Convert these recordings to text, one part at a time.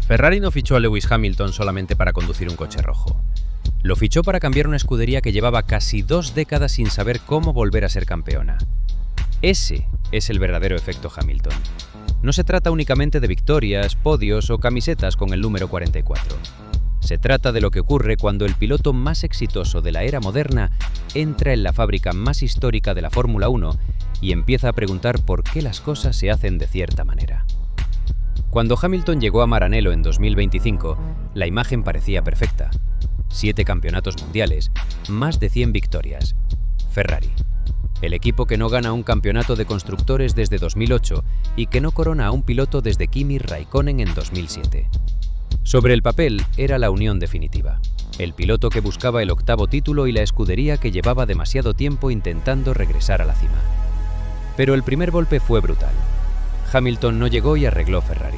Ferrari no fichó a Lewis Hamilton solamente para conducir un coche rojo. Lo fichó para cambiar una escudería que llevaba casi 2 décadas sin saber cómo volver a ser campeona. Ese es el verdadero efecto Hamilton. No se trata únicamente de victorias, podios o camisetas con el número 44. Se trata de lo que ocurre cuando el piloto más exitoso de la era moderna entra en la fábrica más histórica de la Fórmula 1 y empieza a preguntar por qué las cosas se hacen de cierta manera. Cuando Hamilton llegó a Maranello en 2025, la imagen parecía perfecta. 7 campeonatos mundiales, más de 100 victorias. Ferrari, el equipo que no gana un campeonato de constructores desde 2008 y que no corona a un piloto desde Kimi Raikkonen en 2007. Sobre el papel era la unión definitiva. El piloto que buscaba el 8º título y la escudería que llevaba demasiado tiempo intentando regresar a la cima. Pero el primer golpe fue brutal. Hamilton no llegó y arregló Ferrari.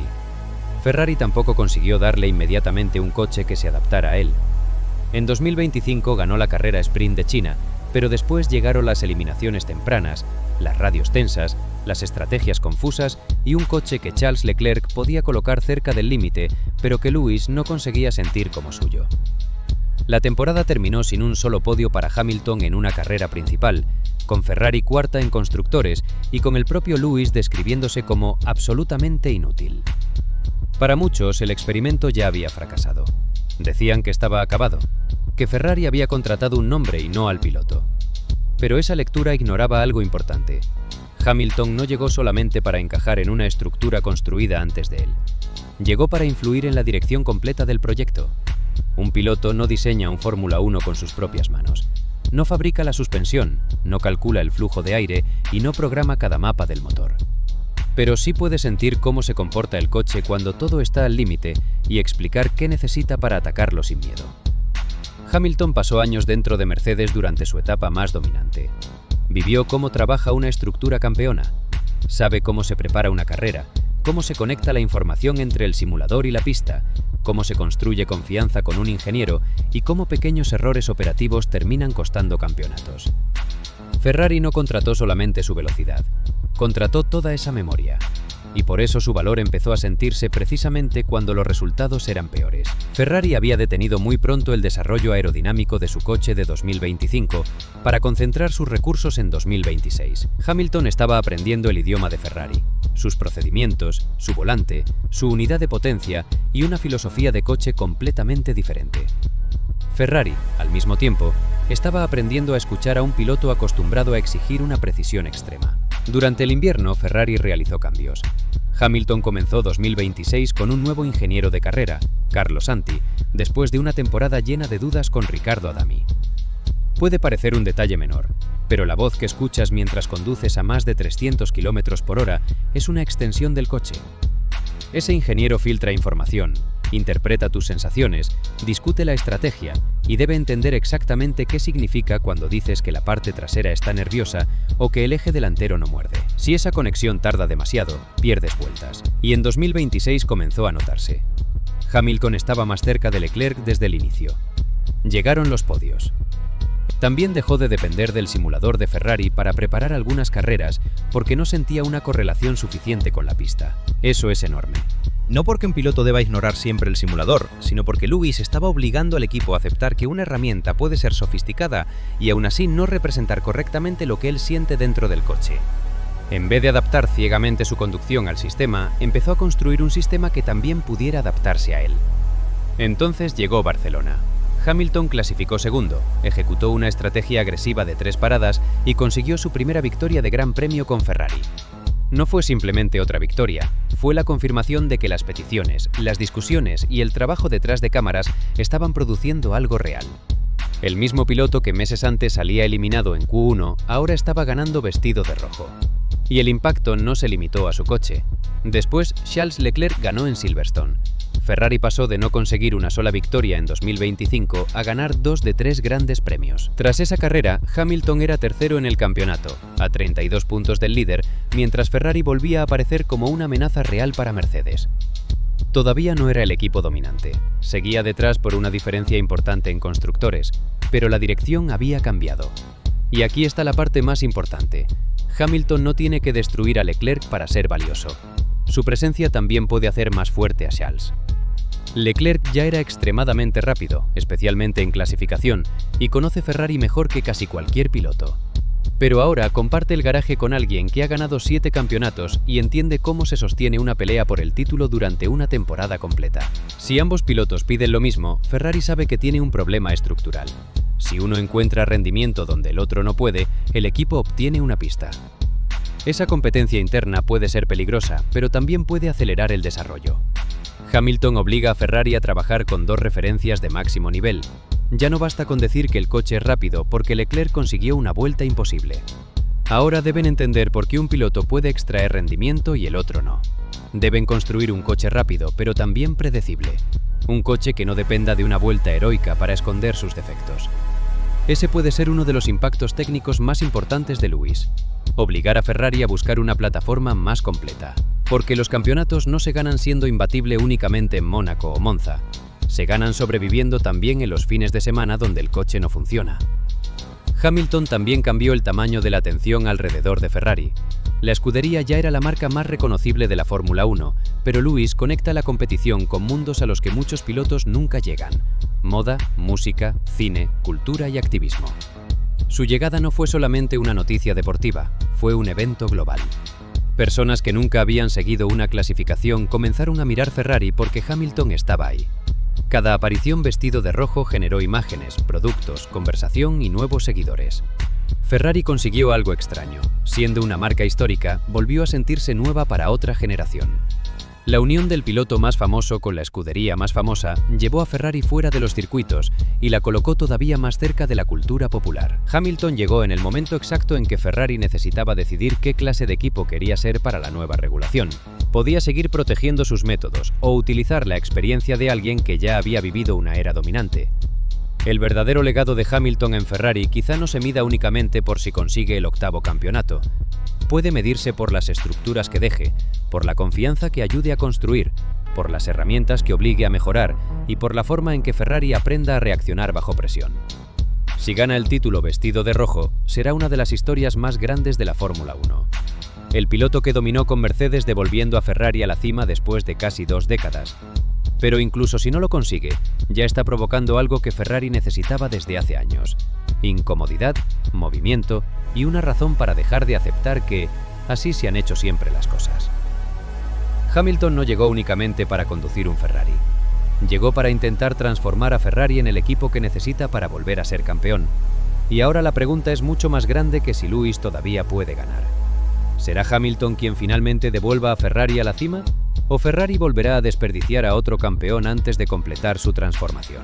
Ferrari tampoco consiguió darle inmediatamente un coche que se adaptara a él. En 2025 ganó la carrera sprint de China, pero después llegaron las eliminaciones tempranas, las radios tensas, las estrategias confusas y un coche que Charles Leclerc podía colocar cerca del límite, pero que Lewis no conseguía sentir como suyo. La temporada terminó sin un solo podio para Hamilton en una carrera principal, con Ferrari cuarta en constructores y con el propio Lewis describiéndose como absolutamente inútil. Para muchos, el experimento ya había fracasado. Decían que estaba acabado, que Ferrari había contratado un nombre y no al piloto. Pero esa lectura ignoraba algo importante. Hamilton no llegó solamente para encajar en una estructura construida antes de él. Llegó para influir en la dirección completa del proyecto. Un piloto no diseña un Fórmula 1 con sus propias manos. No fabrica la suspensión, no calcula el flujo de aire y no programa cada mapa del motor. Pero sí puede sentir cómo se comporta el coche cuando todo está al límite y explicar qué necesita para atacarlo sin miedo. Hamilton pasó años dentro de Mercedes durante su etapa más dominante. Vivió cómo trabaja una estructura campeona. Sabe cómo se prepara una carrera, cómo se conecta la información entre el simulador y la pista, cómo se construye confianza con un ingeniero y cómo pequeños errores operativos terminan costando campeonatos. Ferrari no contrató solamente su velocidad, contrató toda esa memoria. Y por eso su valor empezó a sentirse precisamente cuando los resultados eran peores. Ferrari había detenido muy pronto el desarrollo aerodinámico de su coche de 2025 para concentrar sus recursos en 2026. Hamilton estaba aprendiendo el idioma de Ferrari, sus procedimientos, su volante, su unidad de potencia y una filosofía de coche completamente diferente. Ferrari, al mismo tiempo, estaba aprendiendo a escuchar a un piloto acostumbrado a exigir una precisión extrema. Durante el invierno, Ferrari realizó cambios. Hamilton comenzó 2026 con un nuevo ingeniero de carrera, Carlo Santi, después de una temporada llena de dudas con Riccardo Adami. Puede parecer un detalle menor, pero la voz que escuchas mientras conduces a más de 300 km por hora es una extensión del coche. Ese ingeniero filtra información, interpreta tus sensaciones, discute la estrategia y debe entender exactamente qué significa cuando dices que la parte trasera está nerviosa o que el eje delantero no muerde. Si esa conexión tarda demasiado, pierdes vueltas. Y en 2026 comenzó a notarse. Hamilton estaba más cerca de Leclerc desde el inicio. Llegaron los podios. También dejó de depender del simulador de Ferrari para preparar algunas carreras porque no sentía una correlación suficiente con la pista. Eso es enorme. No porque un piloto deba ignorar siempre el simulador, sino porque Lewis estaba obligando al equipo a aceptar que una herramienta puede ser sofisticada y aún así no representar correctamente lo que él siente dentro del coche. En vez de adaptar ciegamente su conducción al sistema, empezó a construir un sistema que también pudiera adaptarse a él. Entonces llegó Barcelona. Hamilton clasificó segundo, ejecutó una estrategia agresiva de 3 paradas y consiguió su primera victoria de Gran Premio con Ferrari. No fue simplemente otra victoria, fue la confirmación de que las peticiones, las discusiones y el trabajo detrás de cámaras estaban produciendo algo real. El mismo piloto que meses antes salía eliminado en Q1 ahora estaba ganando vestido de rojo. Y el impacto no se limitó a su coche. Después, Charles Leclerc ganó en Silverstone. Ferrari pasó de no conseguir una sola victoria en 2025 a ganar 2 de 3 grandes premios. Tras esa carrera, Hamilton era tercero en el campeonato, a 32 puntos del líder, mientras Ferrari volvía a aparecer como una amenaza real para Mercedes. Todavía no era el equipo dominante, seguía detrás por una diferencia importante en constructores, pero la dirección había cambiado. Y aquí está la parte más importante. Hamilton no tiene que destruir a Leclerc para ser valioso. Su presencia también puede hacer más fuerte a Charles. Leclerc ya era extremadamente rápido, especialmente en clasificación, y conoce Ferrari mejor que casi cualquier piloto. Pero ahora comparte el garaje con alguien que ha ganado 7 campeonatos y entiende cómo se sostiene una pelea por el título durante una temporada completa. Si ambos pilotos piden lo mismo, Ferrari sabe que tiene un problema estructural. Si uno encuentra rendimiento donde el otro no puede, el equipo obtiene una pista. Esa competencia interna puede ser peligrosa, pero también puede acelerar el desarrollo. Hamilton obliga a Ferrari a trabajar con 2 referencias de máximo nivel. Ya no basta con decir que el coche es rápido porque Leclerc consiguió una vuelta imposible. Ahora deben entender por qué un piloto puede extraer rendimiento y el otro no. Deben construir un coche rápido, pero también predecible. Un coche que no dependa de una vuelta heroica para esconder sus defectos. Ese puede ser uno de los impactos técnicos más importantes de Lewis. Obligar a Ferrari a buscar una plataforma más completa. Porque los campeonatos no se ganan siendo imbatible únicamente en Mónaco o Monza. Se ganan sobreviviendo también en los fines de semana donde el coche no funciona. Hamilton también cambió el tamaño de la atención alrededor de Ferrari. La escudería ya era la marca más reconocible de la Fórmula 1, pero Lewis conecta la competición con mundos a los que muchos pilotos nunca llegan: moda, música, cine, cultura y activismo. Su llegada no fue solamente una noticia deportiva, fue un evento global. Personas que nunca habían seguido una clasificación comenzaron a mirar Ferrari porque Hamilton estaba ahí. Cada aparición vestido de rojo generó imágenes, productos, conversación y nuevos seguidores. Ferrari consiguió algo extraño. Siendo una marca histórica, volvió a sentirse nueva para otra generación. La unión del piloto más famoso con la escudería más famosa llevó a Ferrari fuera de los circuitos y la colocó todavía más cerca de la cultura popular. Hamilton llegó en el momento exacto en que Ferrari necesitaba decidir qué clase de equipo quería ser para la nueva regulación. Podía seguir protegiendo sus métodos o utilizar la experiencia de alguien que ya había vivido una era dominante. El verdadero legado de Hamilton en Ferrari quizá no se mida únicamente por si consigue el 8º campeonato. Puede medirse por las estructuras que deje, por la confianza que ayude a construir, por las herramientas que obligue a mejorar y por la forma en que Ferrari aprenda a reaccionar bajo presión. Si gana el título vestido de rojo, será una de las historias más grandes de la Fórmula 1. El piloto que dominó con Mercedes devolviendo a Ferrari a la cima después de casi 2 décadas. Pero incluso si no lo consigue, ya está provocando algo que Ferrari necesitaba desde hace años: incomodidad, movimiento y una razón para dejar de aceptar que así se han hecho siempre las cosas. Hamilton no llegó únicamente para conducir un Ferrari. Llegó para intentar transformar a Ferrari en el equipo que necesita para volver a ser campeón. Y ahora la pregunta es mucho más grande que si Lewis todavía puede ganar. ¿Será Hamilton quien finalmente devuelva a Ferrari a la cima? ¿O Ferrari volverá a desperdiciar a otro campeón antes de completar su transformación?